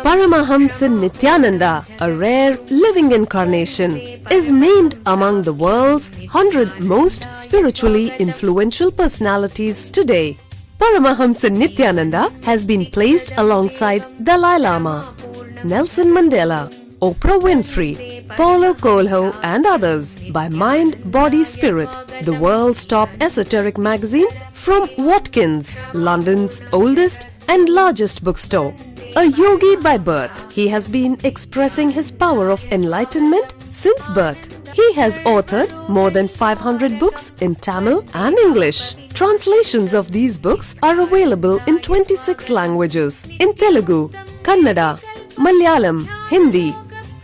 Paramahamsa Nityananda, a rare living incarnation, is named among the world's 100 most spiritually influential personalities today. Paramahamsa Nityananda has been placed alongside Dalai Lama, Nelson Mandela, Oprah Winfrey, Paulo Coelho and others by Mind, Body, Spirit, the world's top esoteric magazine from Watkins, London's oldest and largest bookstore. A yogi by birth, he has been expressing his power of enlightenment since birth. He has authored more than 500 books in Tamil and English. Translations of these books are available in 26 languages in Telugu, Kannada, Malayalam, Hindi,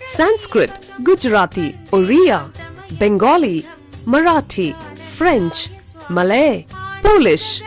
Sanskrit, Gujarati, Oriya, Bengali, Marathi, French, Malay, Polish,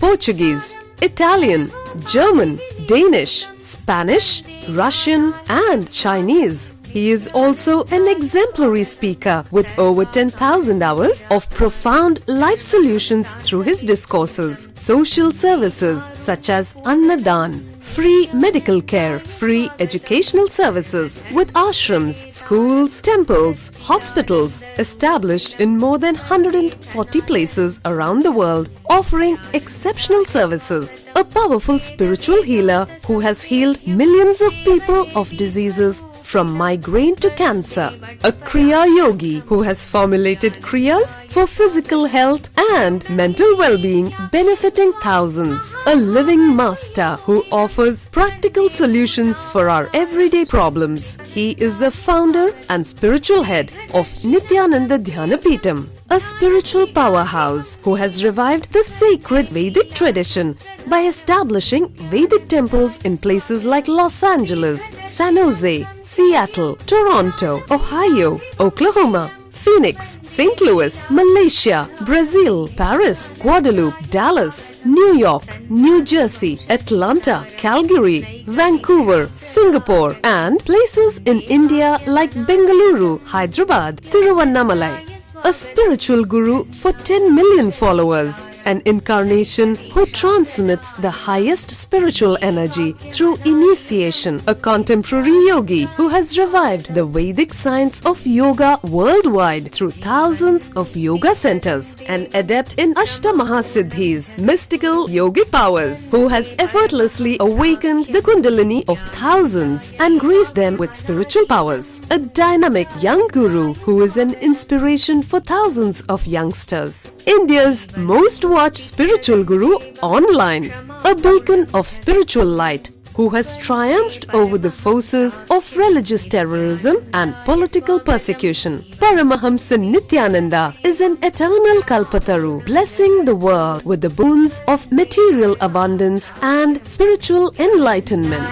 Portuguese, Italian, German, Danish, Spanish, Russian and Chinese. He is also an exemplary speaker with over 10,000 hours of profound life solutions through his discourses. Social services such as Annadan, free medical care, free educational services with ashrams, schools, temples, hospitals established in more than 140 places around the world, offering exceptional services. A powerful spiritual healer who has healed millions of people of diseases from migraine to cancer. A Kriya Yogi who has formulated Kriyas for physical health and mental well-being, benefiting thousands. A living master who offers practical solutions for our everyday problems. He is the founder and spiritual head of Nityananda Dhyanapitham, a spiritual powerhouse who has revived the sacred Vedic tradition by establishing Vedic temples in places like Los Angeles, San Jose, Seattle, Toronto, Ohio, Oklahoma, Phoenix, St. Louis, Malaysia, Brazil, Paris, Guadeloupe, Dallas, New York, New Jersey, Atlanta, Calgary, Vancouver, Singapore, and places in India like Bengaluru, Hyderabad, Tiruvannamalai. A spiritual guru for 10 million followers, an incarnation who transmits the highest spiritual energy through initiation, a contemporary yogi who has revived the Vedic science of yoga worldwide through thousands of yoga centers, an adept in Ashtamahasiddhis, mystical yogic powers, who has effortlessly awakened the Kundalini of thousands and graced them with spiritual powers, a dynamic young guru who is an inspiration for thousands of youngsters. India's most watched spiritual guru online, a beacon of spiritual light who has triumphed over the forces of religious terrorism and political persecution. Paramahamsa Nityananda is an eternal Kalpataru, blessing the world with the boons of material abundance and spiritual enlightenment.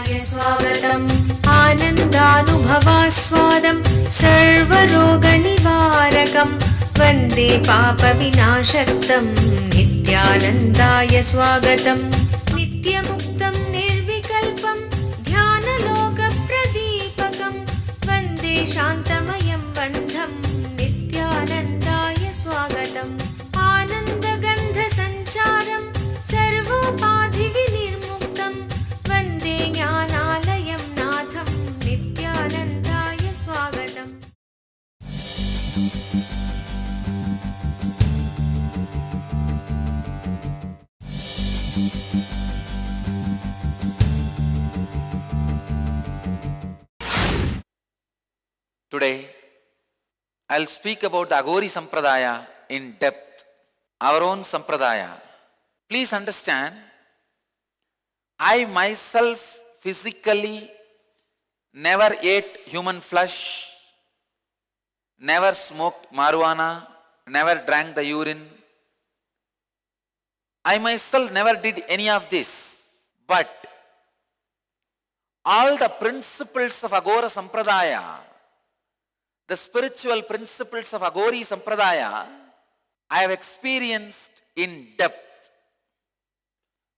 आनन्दानुभवास्वादं सर्वरोगनिवारकं वन्दे पापविनाशक्तं नित्यानन्दाय स्वागतं नित्यमुक्तं निर्विकल्पं ध्यानलोकप्रदीपकं वन्दे शान्तमयं बन्धं नित्यानन्दाय स्वागतम् आनन्दगन्धसञ्चारं सर्वोपाधिविनिर्मुक्तं वन्दे ज्ञानालयं नाथं नित्यानन्दाय स्वागतम्. Today, I'll speak about the Aghori Sampradaya in depth, our own Sampradaya. Please understand, I myself physically never ate human flesh, never smoked marijuana, never drank the urine. I myself never did any of this. But all the principles of Aghora Sampradaya, the spiritual principles of Aghori Sampradaya, I have experienced in depth.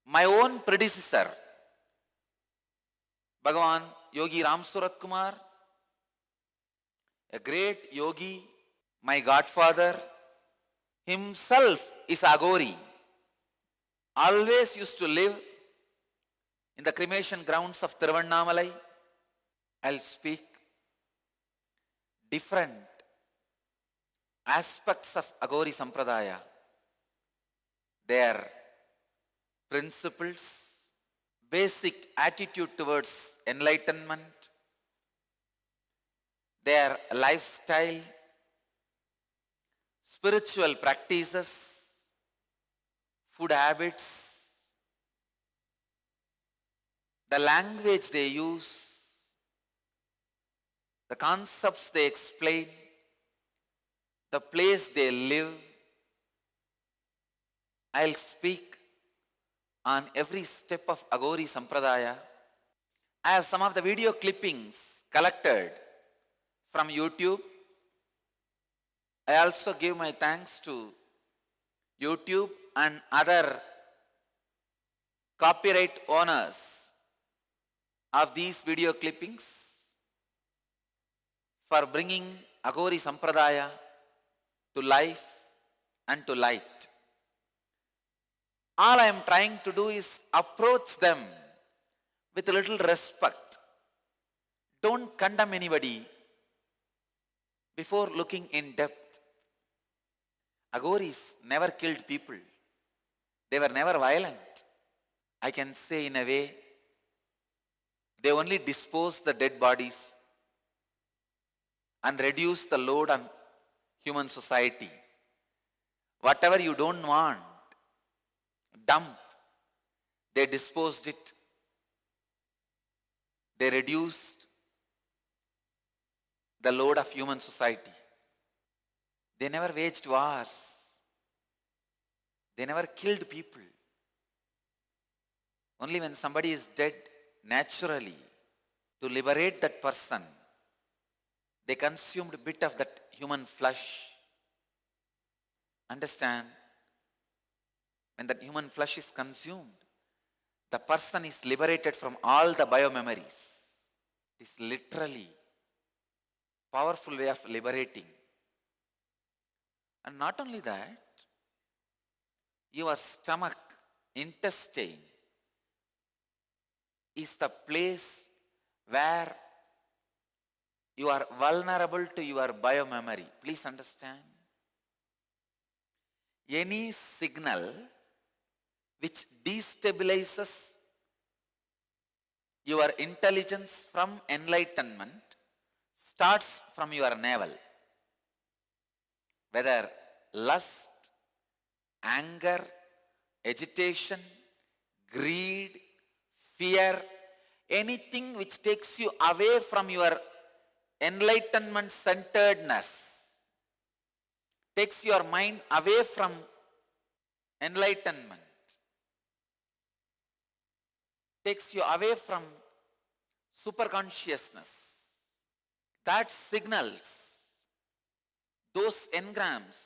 My own predecessor, Bhagavan Yogi Ram Surat Kumar, a great yogi, my godfather, himself is Aghori. Always used to live In the cremation grounds of Tiruvannamalai, I'll speak different aspects of Aghori Sampradaya, their principles, basic attitude towards enlightenment, their lifestyle, spiritual practices, food habits, the language they use, the concepts they explain, the place they live. I'll speak on every step of Aghori Sampradaya. I have some of the video clippings collected from YouTube. I also give my thanks to YouTube and other copyright owners of these video clippings for bringing Aghori Sampradaya to life and to light. All I am trying to do is approach them with a little respect. Don't condemn anybody before looking in depth. Aghoris never killed people. They were never violent. I can say in a way, they only disposed the dead bodies and reduced the load on human society. Whatever you don't want, dump. They disposed it. They reduced the load of human society. They never waged wars. They never killed people. Only when somebody is dead, naturally, to liberate that person, they consumed a bit of that human flesh. Understand? When that human flesh is consumed, the person is liberated from all the biomemories. It is literally a powerful way of liberating. And not only that, your stomach, intestine, is the place where you are vulnerable to your biomemory. Please understand. Any signal which destabilizes your intelligence from enlightenment starts from your navel. Whether lust, anger, agitation, greed, fear, anything which takes you away from your enlightenment centeredness, takes your mind away from enlightenment, takes you away from superconsciousness. That signals, those engrams,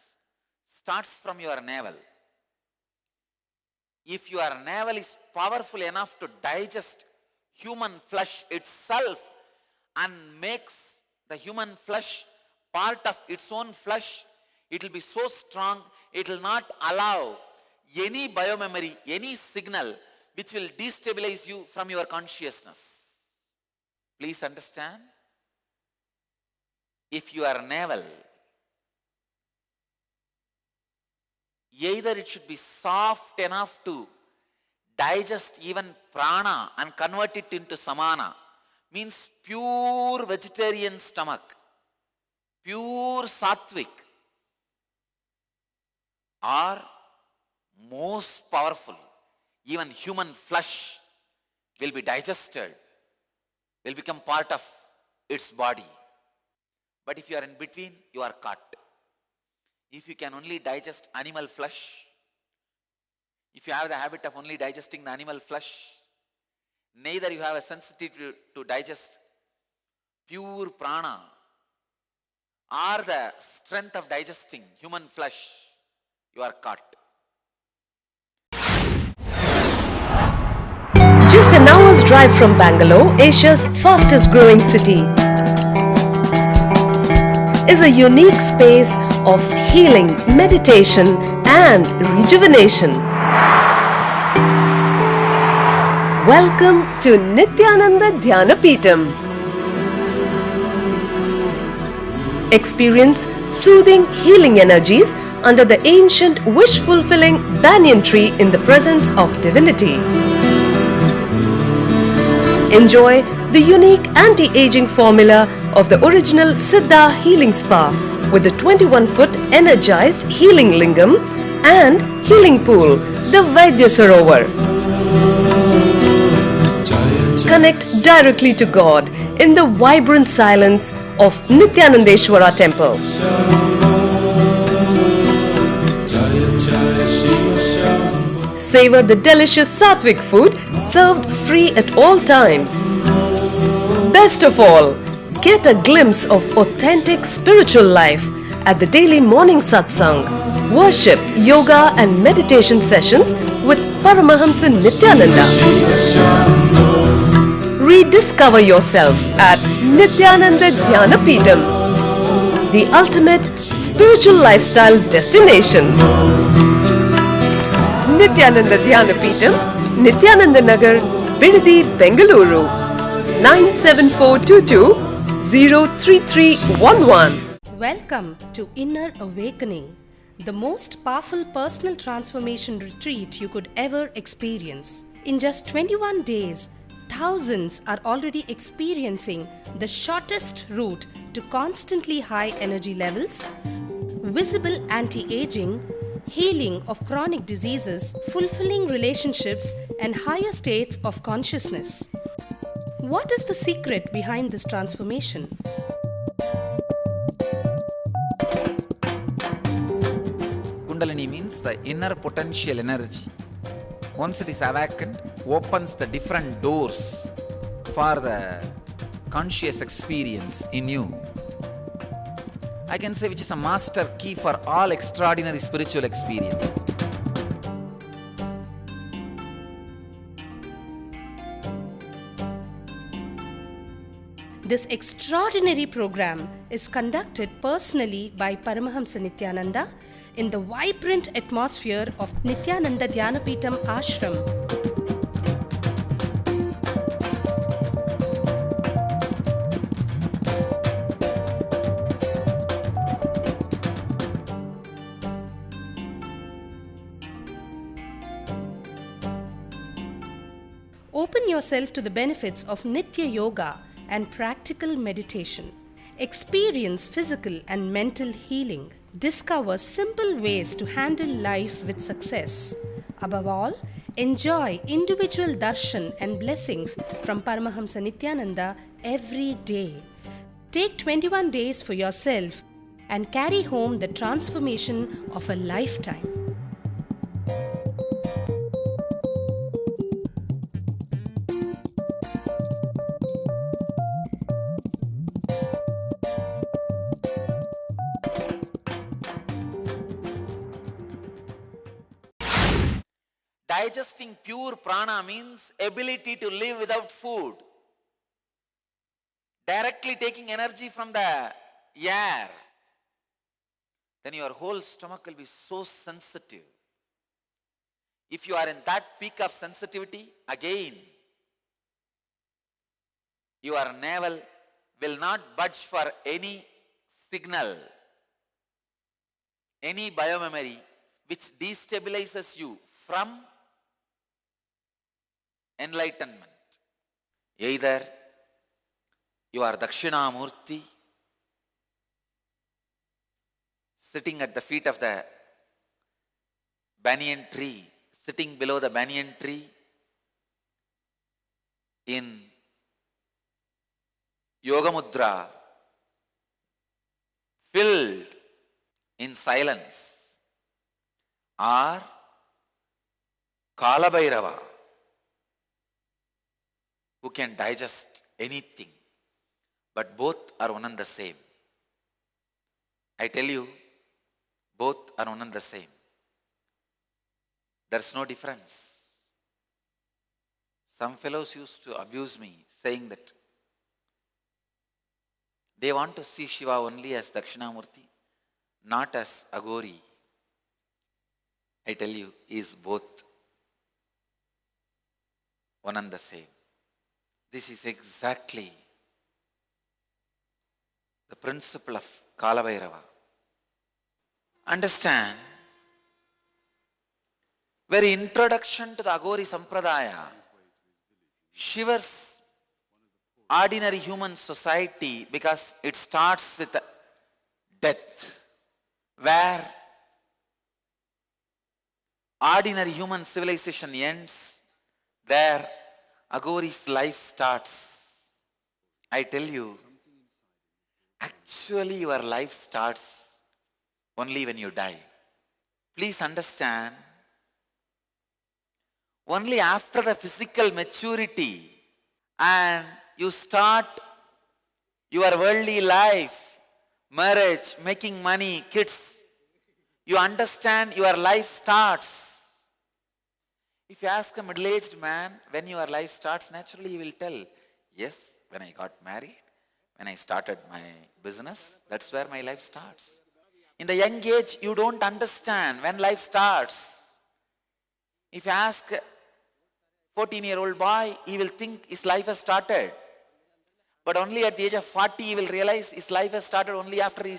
starts from your navel. If your navel is powerful enough to digest human flesh itself and makes the human flesh part of its own flesh, it will be so strong, it will not allow any biomemory, any signal which will destabilize you from your consciousness. Please understand. If your navel, either it should be soft enough to digest even prana and convert it into samana, means pure vegetarian stomach, pure sattvic, or most powerful, even human flesh will be digested, will become part of its body. But if you are in between, you are caught. If you can only digest animal flesh, if you have the habit of only digesting the animal flesh, neither you have a sensitivity to digest pure prana or the strength of digesting human flesh, you are caught. Just an hour's drive from Bangalore, Asia's fastest growing city, is a unique space of healing, meditation and rejuvenation. Welcome to Nityananda Dhyanapitham. Experience soothing healing energies under the ancient wish-fulfilling banyan tree in the presence of divinity. Enjoy the unique anti-aging formula of the original Siddha Healing Spa with the 21-foot energized healing lingam and healing pool, the Vaidya Sarovar. Connect directly to God in the vibrant silence of Nityanandeshwara temple. Savor the delicious sattvic food served free at all times. Best of all, get a glimpse of authentic spiritual life at the daily morning satsang, worship, yoga and meditation sessions with Paramahamsa Nityananda. Rediscover yourself at Nityananda Dhyanapitham, the ultimate spiritual lifestyle destination. Nityananda Dhyanapitham, Nityananda Nagar, Bidadi, Bengaluru, 97422 03311. Welcome to Inner Awakening, the most powerful personal transformation retreat you could ever experience. In just 21 days, thousands are already experiencing the shortest route to constantly high energy levels, visible anti-aging, healing of chronic diseases, fulfilling relationships, and higher states of consciousness. What is the secret behind this transformation? Kundalini means the inner potential energy. Once it is awakened, opens the different doors for the conscious experience in you. I can say which is a master key for all extraordinary spiritual experiences. This extraordinary program is conducted personally by Paramahamsa Nityananda in the vibrant atmosphere of Nityananda Dhyanapitham Ashram. Open yourself to the benefits of Nitya Yoga and practical meditation. Experience physical and mental healing. Discover simple ways to handle life with success. Above all, enjoy individual darshan and blessings from Paramahamsa Nityananda every day. Take 21 days for yourself and carry home the transformation of a lifetime. Digesting pure prana means ability to live without food. Directly taking energy from the air. Then your whole stomach will be so sensitive. If you are in that peak of sensitivity, again, your navel will not budge for any signal, any biomemory which destabilizes you from enlightenment. Either you are Dakshinamurti, sitting at the feet of the banyan tree, sitting below the banyan tree in Yoga Mudra, filled in silence, or Kala Bhairava, who can digest anything, but both are one and the same. I tell you, both are one and the same. There's no difference. Some fellows used to abuse me, saying that they want to see Shiva only as Dakshinamurti, not as Aghori. I tell you, he is both. one and the same. This is exactly the principle of Kalabhairava. Understand, very introduction to the Aghori Sampradaya shivers ordinary human society because it starts with death, where ordinary human civilization ends, there Aghori's life starts. I tell you, actually your life starts only when you die. Please understand, only after the physical maturity and you start your worldly life, marriage, making money, kids, you understand your life starts. If you ask a middle-aged man when your life starts, naturally he will tell, yes, when I got married, when I started my business, that's where my life starts. In the young age, you don't understand when life starts. If you ask a 14-year-old boy, he will think his life has started. But only at the age of 40, he will realize his life has started only after he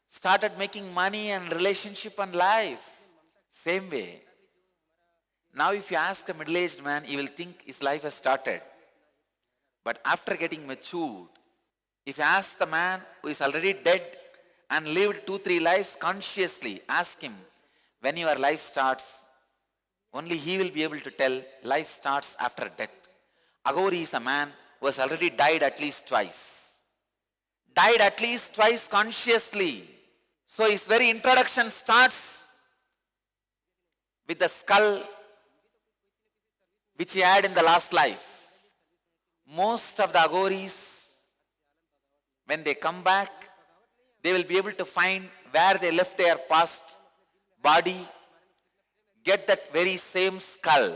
started making money and relationship and life. Same way. Now if you ask a middle-aged man, he will think his life has started. But after getting matured, if you ask the man who is already dead and lived 2-3 lives consciously, ask him when your life starts, only he will be able to tell life starts after death. Aghori is a man who has already died at least twice. Died at least twice consciously. So his very introduction starts with the skull which he had in the last life. Most of the Aghoris, when they come back, they will be able to find where they left their past body, get that very same skull.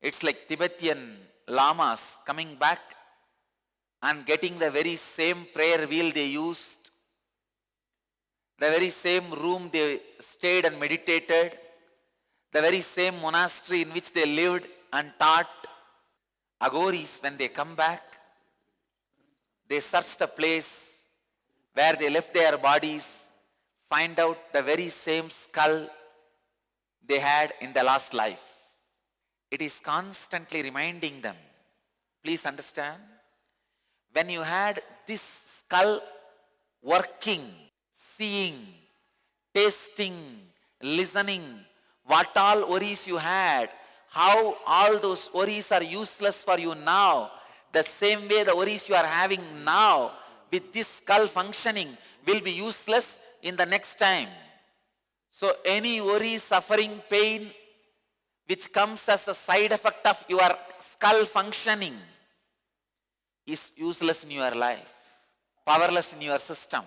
It's like Tibetan lamas coming back and getting the very same prayer wheel they used, the very same room they stayed and meditated, the very same monastery in which they lived and taught. Aghoris, when they come back, they search the place where they left their bodies, find out the very same skull they had in the last life. It is constantly reminding them. Please understand, when you had this skull working, seeing, tasting, listening, what all worries you had, how all those worries are useless for you now, the same way the worries you are having now with this skull functioning will be useless in the next time. So any worry, suffering, pain which comes as a side effect of your skull functioning is useless in your life, powerless in your system,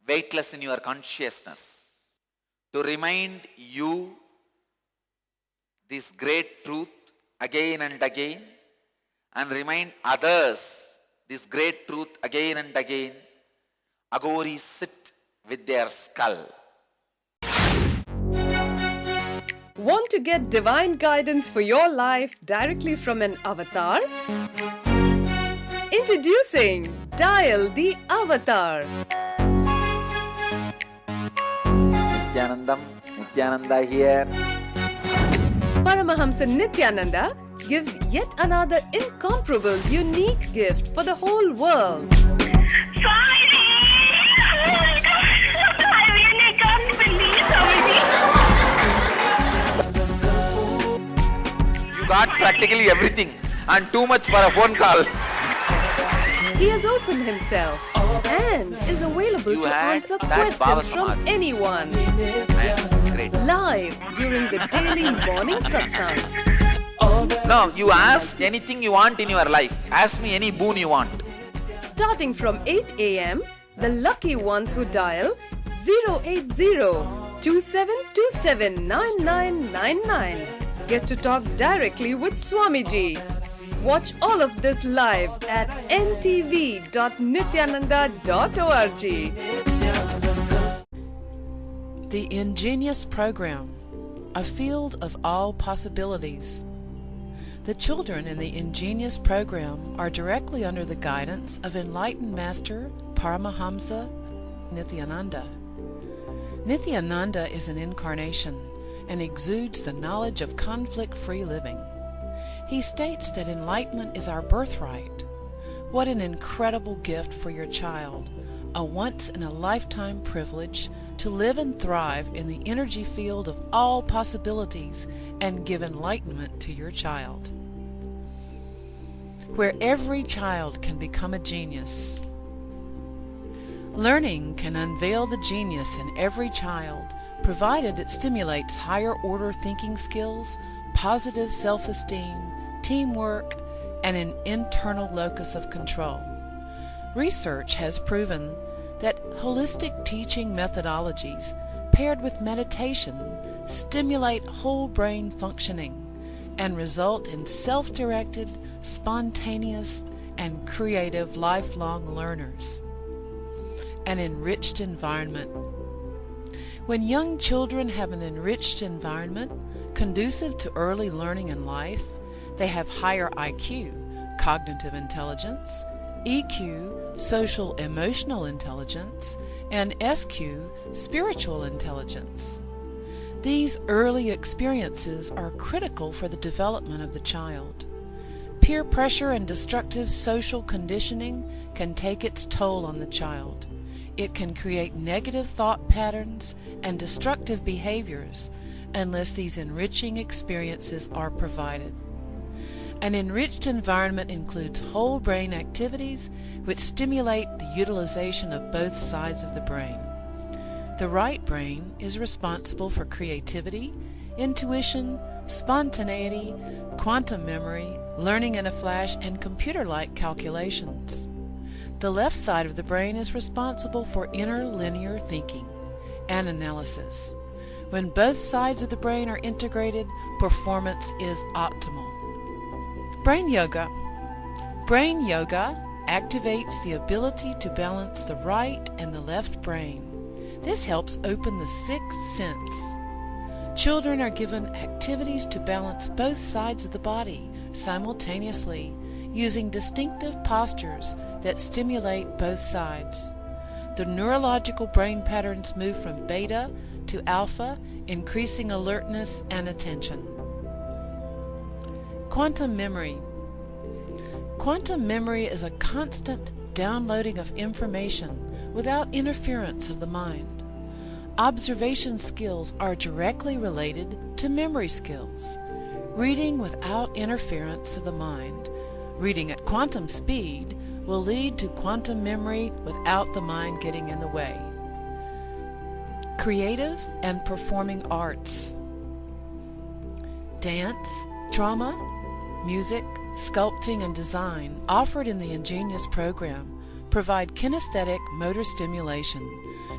weightless in your consciousness. To remind you this great truth again and again, and remind others this great truth again and again, Aghoris sit with their skull. Want to get divine guidance for your life directly from an avatar? Introducing Dial the Avatar. Nityananda here. Paramahamsa Nityananda gives yet another incomparable, unique gift for the whole world. Swamiji! I really can't believe, Swamiji. You got practically everything and too much for a phone call. He has opened himself and is available to answer questions from anyone. Great. Live during the daily morning satsang. No, you ask anything you want in your life. Ask me any boon you want. Starting from 8 a.m., the lucky ones who dial 080-2727-9999 get to talk directly with Swamiji. Watch all of this live at ntv.nityananda.org. The ingenious program a field of all possibilities. The children in the Ingenious program are directly under the guidance of enlightened Master Paramahamsa Nithyananda. Nithyananda is an incarnation and exudes the knowledge of conflict-free living. He states that enlightenment is our birthright. What an incredible gift for your child, a once-in-a-lifetime privilege to live and thrive in the energy field of all possibilities and give enlightenment to your child. Where every child can become a genius. Learning can unveil the genius in every child, provided it stimulates higher-order thinking skills, positive self-esteem, teamwork, and an internal locus of control. Research has proven that holistic teaching methodologies paired with meditation stimulate whole brain functioning and result in self-directed, spontaneous, and creative lifelong learners. An enriched environment. When young children have an enriched environment conducive to early learning in life, they have higher IQ, cognitive intelligence, EQ, social emotional intelligence, and SQ, spiritual intelligence. These early experiences are critical for the development of the child. Peer pressure and destructive social conditioning can take its toll on the child. It can create negative thought patterns and destructive behaviors unless these enriching experiences are provided. An enriched environment includes whole brain activities which stimulate the utilization of both sides of the brain. The right brain is responsible for creativity, intuition, spontaneity, quantum memory, learning in a flash, and computer-like calculations. The left side of the brain is responsible for inner linear thinking and analysis. When both sides of the brain are integrated, performance is optimal. Brain yoga. Brain yoga activates the ability to balance the right and the left brain. This helps open the sixth sense. Children are given activities to balance both sides of the body simultaneously, using distinctive postures that stimulate both sides. The neurological brain patterns move from beta to alpha, increasing alertness and attention. Quantum memory. Quantum memory is a constant downloading of information without interference of the mind. Observation skills are directly related to memory skills. Reading without interference of the mind, reading at quantum speed, will lead to quantum memory without the mind getting in the way. Creative and performing arts. Dance, drama, music, sculpting, and design offered in the Ingenious program provide kinesthetic motor stimulation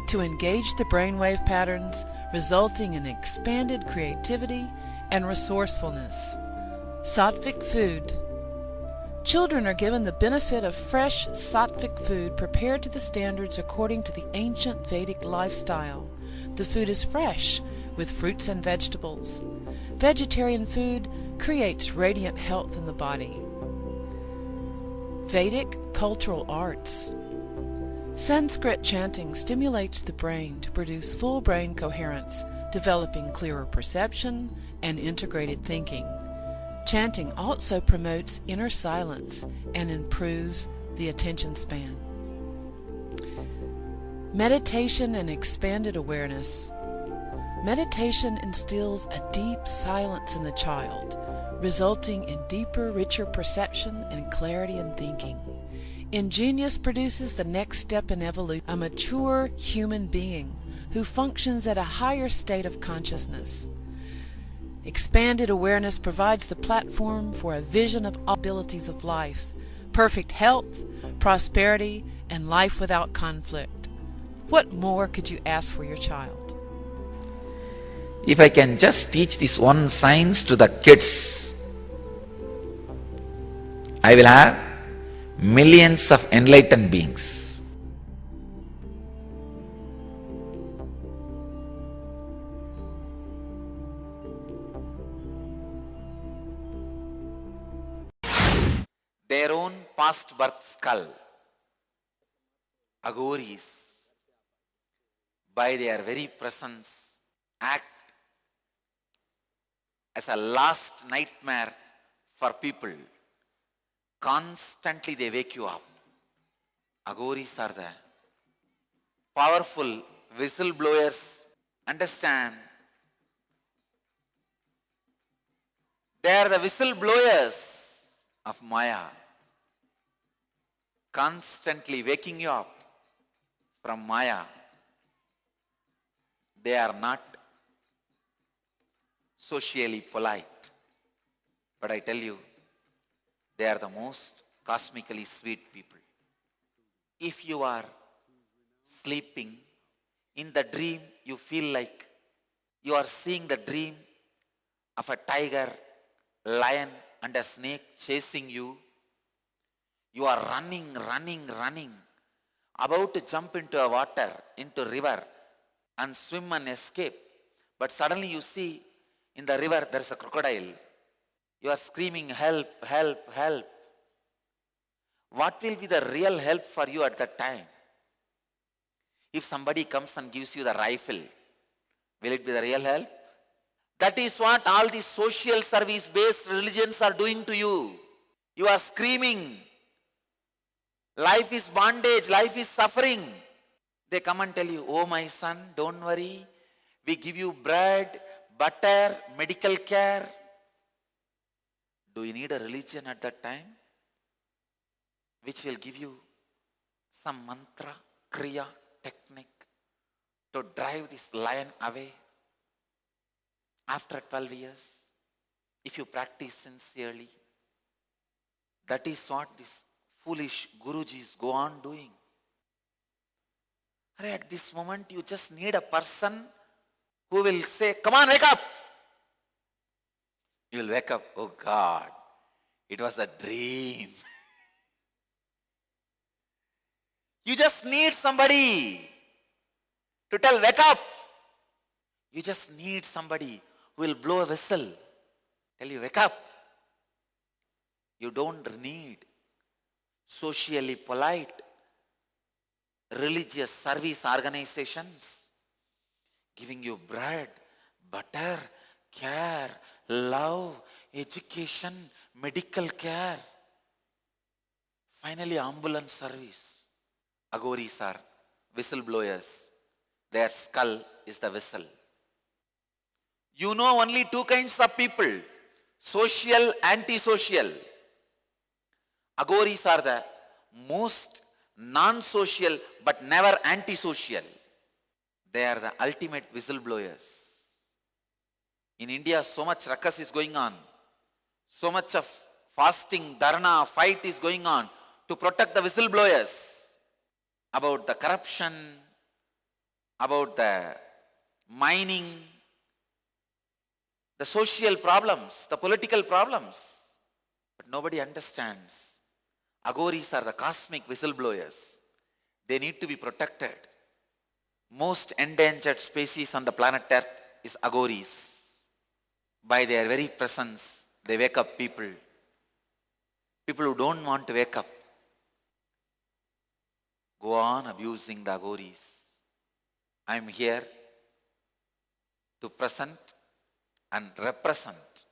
to engage the brainwave patterns, resulting in expanded creativity and resourcefulness. Sattvic food. Children are given the benefit of fresh sattvic food prepared to the standards according to the ancient Vedic lifestyle. The food is fresh, with fruits and vegetables. Vegetarian food creates radiant health in the body. Vedic cultural arts. Sanskrit chanting stimulates the brain to produce full brain coherence, developing clearer perception and integrated thinking. Chanting also promotes inner silence and improves the attention span. Meditation and expanded awareness. Meditation instills a deep silence in the child, resulting in deeper, richer perception and clarity in thinking. Ingenious produces the next step in evolution, a mature human being who functions at a higher state of consciousness. Expanded awareness provides the platform for a vision of all abilities of life, perfect health, prosperity, and life without conflict. What more could you ask for your child? If I can just teach this one science to the kids, I will have millions of enlightened beings. their own past birth skull. Aghoris, by their very presence, act as a last nightmare for people. Constantly they wake you up. Aghoris are the powerful whistleblowers. Understand? They are the whistleblowers of Maya. Constantly waking you up from Maya. They are not socially polite. But I tell you, they are the most cosmically sweet people. If you are sleeping, in the dream you feel like you are seeing the dream of a tiger, lion and a snake chasing you. You are running, about to jump into a water, into a river and swim and escape. But suddenly you see in the river there is a crocodile. You are screaming, help, help, help. What will be the real help for you at that time? If somebody comes and gives you the rifle, will it be the real help? That is what all these social service-based religions are doing to you. You are screaming, life is bondage, life is suffering. They come and tell you, oh my son, don't worry. We give you bread, butter, medical care. Do you need a religion at that time? Which will give you some mantra, kriya, technique to drive this lion away. After 12 years, if you practice sincerely, that is what these foolish Gurujis go on doing. At this moment, you just need a person who will say, come on, wake up. You will wake up, oh God, it was a dream. You just need somebody to tell, wake up. You just need somebody who will blow a whistle, tell you, wake up. You don't need socially polite religious service organizations giving you bread, butter, care, love, education, medical care. Finally, ambulance service. Aghoris are whistleblowers. Their skull is the whistle. You know only two kinds of people, social, antisocial. Aghoris are the most non-social but never antisocial. They are the ultimate whistleblowers. In India, so much ruckus is going on. So much of fasting, dharna, fight is going on to protect the whistleblowers about the corruption, about the mining, the social problems, the political problems. But nobody understands. Aghoris are the cosmic whistleblowers. They need to be protected. Most endangered species on the planet Earth is Aghoris. By their very presence, they wake up people. People who don't want to wake up go on abusing the Aghoris. I am here to present and represent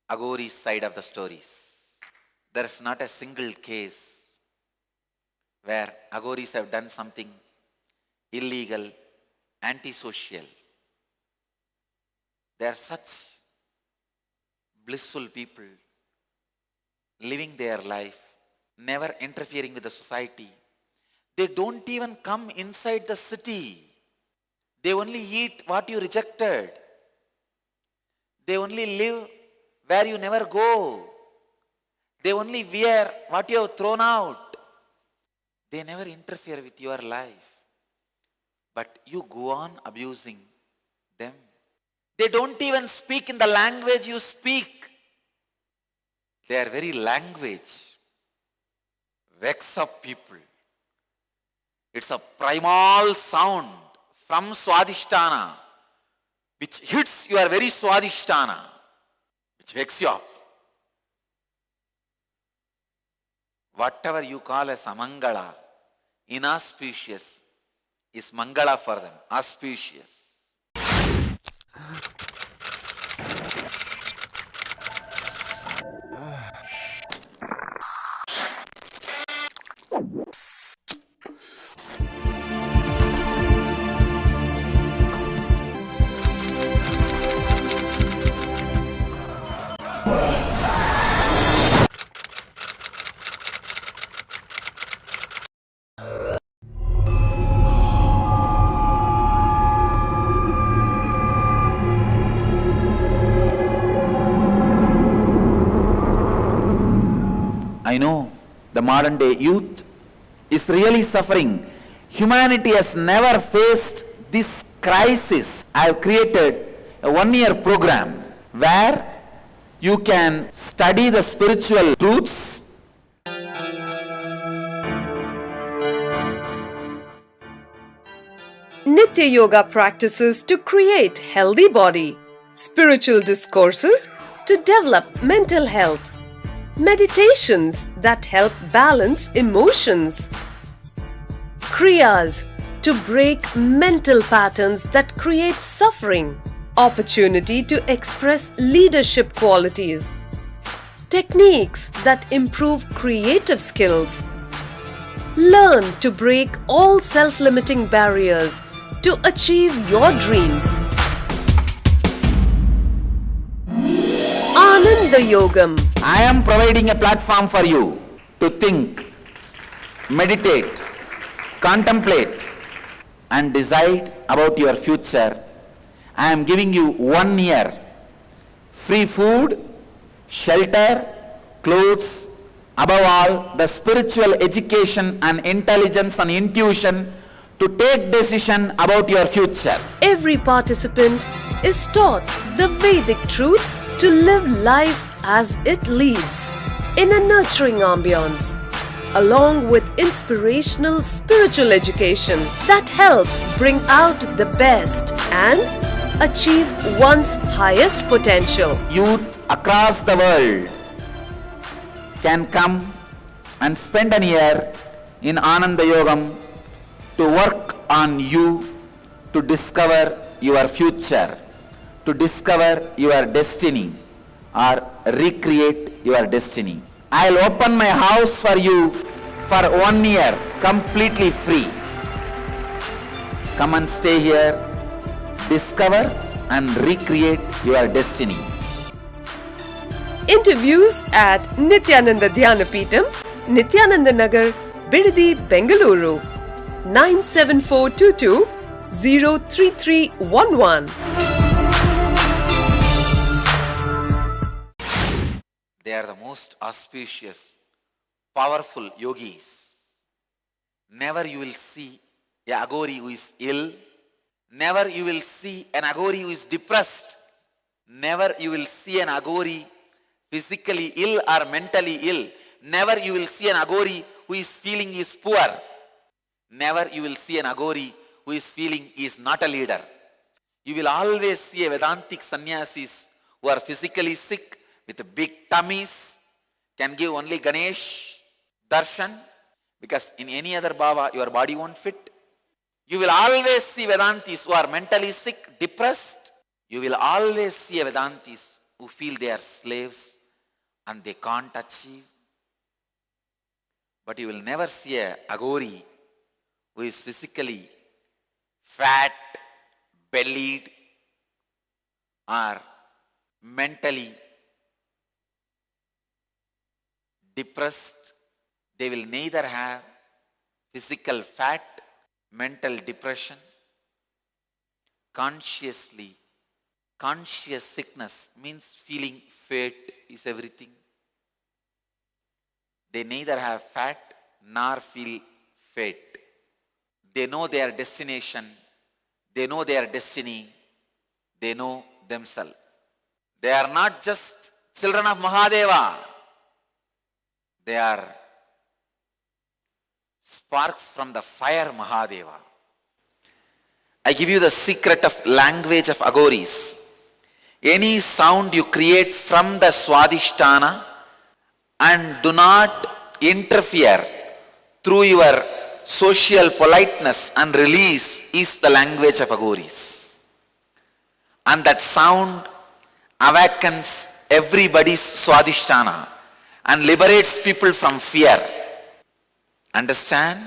Aghoris' side of the stories. There is not a single case where Aghoris have done something illegal, antisocial. They are such blissful people, living their life, never interfering with the society. They don't even come inside the city. They only eat what you rejected. They only live where you never go. They only wear what you have thrown out. They never interfere with your life. But you go on abusing them. They don't even speak in the language you speak. Their very language wakes up people. It's a primal sound from Swadhisthana, which hits your very Swadhisthana, which wakes you up. whatever you call as amangala, inauspicious, is mangala for them, auspicious. I know the modern day youth is really suffering. Humanity has never faced this crisis. I have created a one-year program where you can study the spiritual truths. Nitya Yoga practices to create healthy body, spiritual discourses to develop mental health, meditations that help balance emotions, kriyas to break mental patterns that create suffering, opportunity to express leadership qualities, techniques that improve creative skills. Learn to break all self-limiting barriers to achieve your dreams. Ananda Yogam. I am providing a platform for you to think, meditate, contemplate and decide about your future. I am giving you 1 year free food, shelter, clothes, above all the spiritual education and intelligence and intuition to take decision about your future. Every participant is taught the Vedic truths to live life as it leads in a nurturing ambience, along with inspirational spiritual education that helps bring out the best and achieve one's highest potential. Youth across the world can come and spend a year in Ananda Yogam to work on you to discover your future, to discover your destiny or recreate your destiny. I'll open my house for you for 1 year completely free. Come and stay here, discover and recreate your destiny. Interviews at Nityananda Dhyanapitham, Nityananda Nagar, Bidadi, Bengaluru, 97422 03311. They are the most auspicious, powerful yogis. Never you will see a agori who is ill. Never you will see an agori who is depressed. Never you will see an agori physically ill or mentally ill. Never you will see an agori who is feeling he is poor. Never you will see an agori who is feeling he is not a leader. You will always see a Vedantic sannyasis who are physically sick with big tummies, can give only Ganesh darshan because in any other bhava your body won't fit. You will always see Vedantis who are mentally sick, depressed. You will always see a Vedantis who feel they are slaves and they can't achieve. But you will never see a agori who is physically fat, bellied or mentally depressed. They will neither have physical fat, mental depression. Conscious sickness means feeling fate is everything. They neither have fat nor feel fate. They know their destination. They know their destiny. They know themselves. They are not just children of Mahadeva. They are sparks from the fire Mahadeva. I give you the secret of language of agoris. Any sound you create from the Swadhisthana and do not interfere through your social politeness and release is the language of Aghoris. And that sound awakens everybody's Swadhisthana and liberates people from fear. Understand?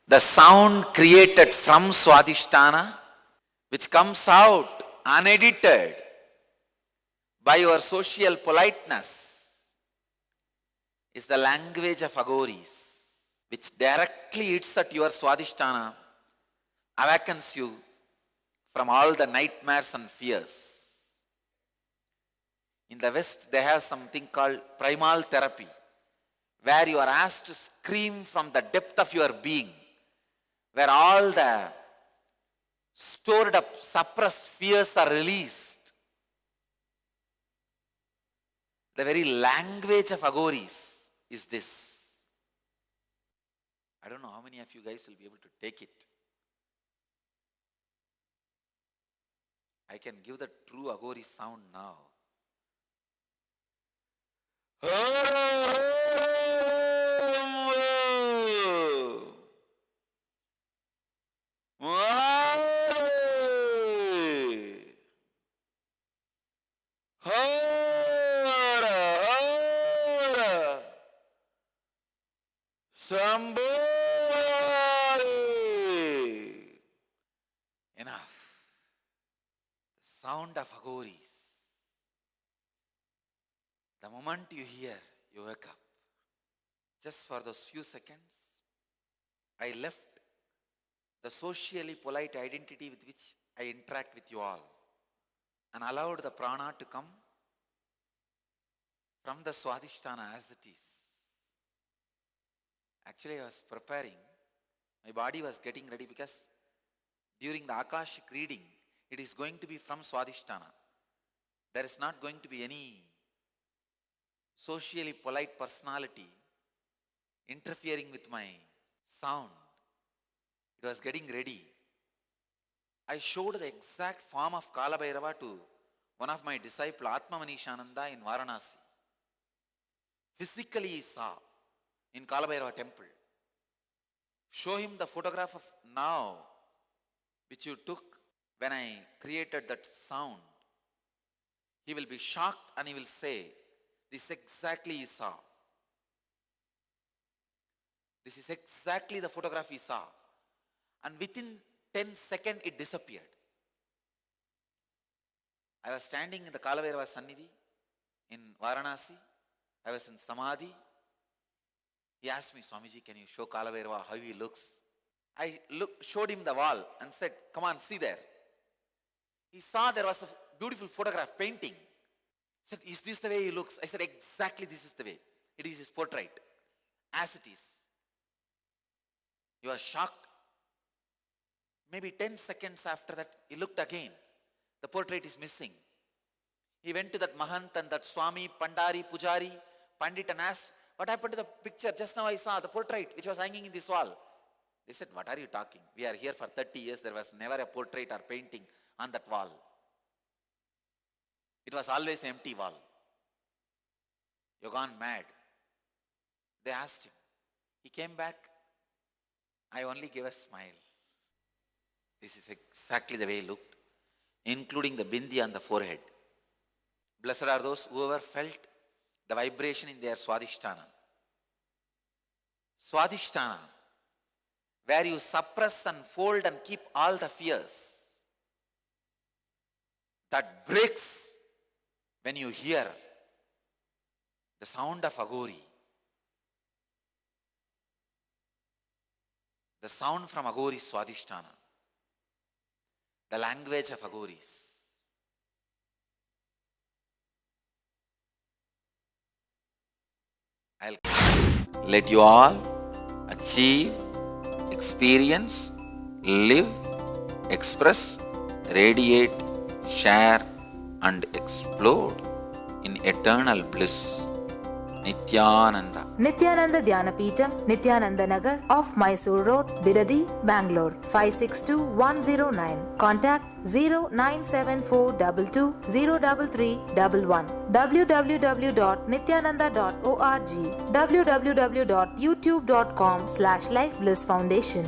The sound created from Swadhisthana, which comes out unedited by your social politeness, is the language of Aghoris, which directly hits at your Swadhisthana, awakens you from all the nightmares and fears. In the West, they have something called primal therapy, where you are asked to scream from the depth of your being, where all the stored up, suppressed fears are released. The very language of Aghoris is this. I don't know how many of you guys will be able to take it. I can give the true Aghori sound now. Enough. The sound of Aghoris. The moment you hear, you wake up. Just for those few seconds, I left the socially polite identity with which I interact with you all and allowed the prana to come from the Swadhisthana as it is. Actually, I was preparing. My body was getting ready because during the Akashic reading, it is going to be from Swadhisthana. There is not going to be any socially polite personality interfering with my sound. It was getting ready. I showed the exact form of Kala Bhairava to one of my disciples, Atma Manishananda in Varanasi. Physically he saw in Kala Bhairava temple. Show him the photograph of now, which you took when I created that sound. He will be shocked and he will say, this exactly he saw. This is exactly the photograph he saw. And within 10 seconds it disappeared. I was standing in the Kala Bhairava Sannidhi in Varanasi. I was in Samadhi. He asked me, Swamiji, can you show Kala Bhairava how he looks? I showed him the wall and said, come on, see there. He saw there was a beautiful photograph, painting. He said, is this the way he looks? I said, exactly this is the way. It is his portrait, as it is. He was shocked. Maybe 10 seconds after that, he looked again. The portrait is missing. He went to that Mahant and that Swami, Pandari, Pujari, Pandit and asked, what happened to the picture? Just now I saw the portrait which was hanging in this wall. They said, what are you talking? We are here for 30 years. There was never a portrait or painting on that wall. It was always empty wall. You're gone mad. They asked him. He came back. I only gave a smile. This is exactly the way he looked, including the bindi on the forehead. Blessed are those who ever felt the vibration in their Swadhisthana. Swadhisthana, where you suppress and fold and keep all the fears, that breaks when you hear the sound of Aghori. The sound from Aghori's Swadhisthana. The language of Aghoris. I'll let you all achieve, experience, live, express, radiate, share and explode in eternal bliss Nityananda. Nityananda Dhyanapitham, Nityananda Nagar off Mysore Road, Bidadi, Bangalore 562109. Contact 09742203311. www.nityananda.org. www.youtube.com/Life Bliss Foundation.